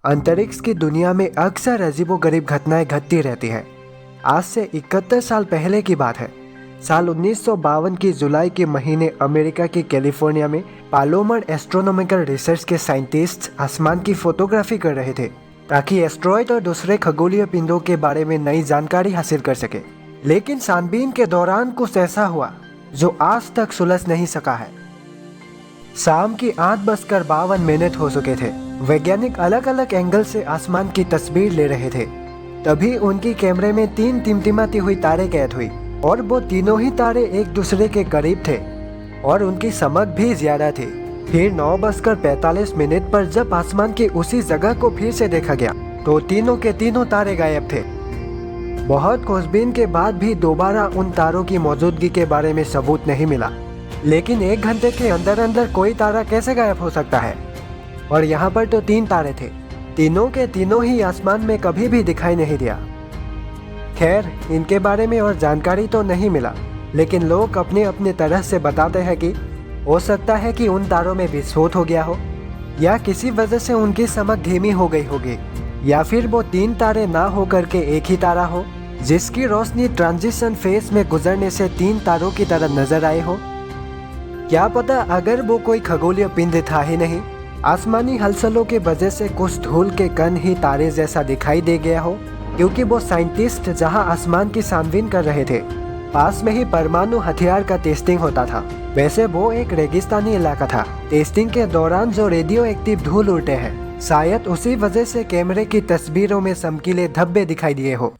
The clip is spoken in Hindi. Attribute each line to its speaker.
Speaker 1: अंतरिक्ष की दुनिया में अक्सर अजीबोगरीब घटनाएं घटती रहती हैं। आज से 71 साल पहले की बात है। साल 1952 की जुलाई के महीने अमेरिका के कैलिफोर्निया में पालोमर एस्ट्रोनॉमिकल रिसर्च के साइंटिस्ट आसमान की फोटोग्राफी कर रहे थे ताकि एस्ट्रॉयड और दूसरे खगोलीय पिंडों के बारे में नई जानकारी हासिल कर सके। लेकिन छानबीन के दौरान कुछ ऐसा हुआ जो आज तक सुलझ नहीं सका है। शाम की 8:52 हो चुके थे। वैज्ञानिक अलग अलग एंगल से आसमान की तस्वीर ले रहे थे। तभी उनकी कैमरे में 3 टिमटिमाती हुई तारे कैद हुई और वो तीनों ही तारे एक दूसरे के करीब थे और उनकी चमक भी ज्यादा थी। फिर 9:45 पर जब आसमान की उसी जगह को फिर से देखा गया तो तीनों के तीनों तारे गायब थे। बहुत खोजबीन के बाद भी दोबारा उन तारों की मौजूदगी के बारे में सबूत नहीं मिला। लेकिन 1 घंटे के अंदर अंदर कोई तारा कैसे गायब हो सकता है? और यहाँ पर तो 3 तारे थे, तीनों के तीनों ही आसमान में कभी भी दिखाई नहीं दिया। खैर, इनके बारे में और जानकारी तो नहीं मिला, लेकिन लोग अपने अपने तरह से बताते हैं कि हो सकता है कि उन तारों में विस्फोट हो गया हो, या किसी वजह से उनकी चमक धीमी हो गई होगी, या फिर वो 3 तारे ना हो करके एक ही तारा हो जिसकी रोशनी ट्रांजिशन फेज में गुजरने से 3 तारों की तरह नजर आए हो। क्या पता अगर वो कोई खगोलीय पिंड था ही नहीं, आसमानी हलचलों की वजह से कुछ धूल के कण ही तारे जैसा दिखाई दे गया हो। क्योंकि वो साइंटिस्ट जहां आसमान की छानबीन कर रहे थे, पास में ही परमाणु हथियार का टेस्टिंग होता था। वैसे वो एक रेगिस्तानी इलाका था। टेस्टिंग के दौरान जो रेडियो एक्टिव धूल उड़ते हैं, शायद उसी वजह से कैमरे की तस्वीरों में चमकीले धब्बे दिखाई दिए हो।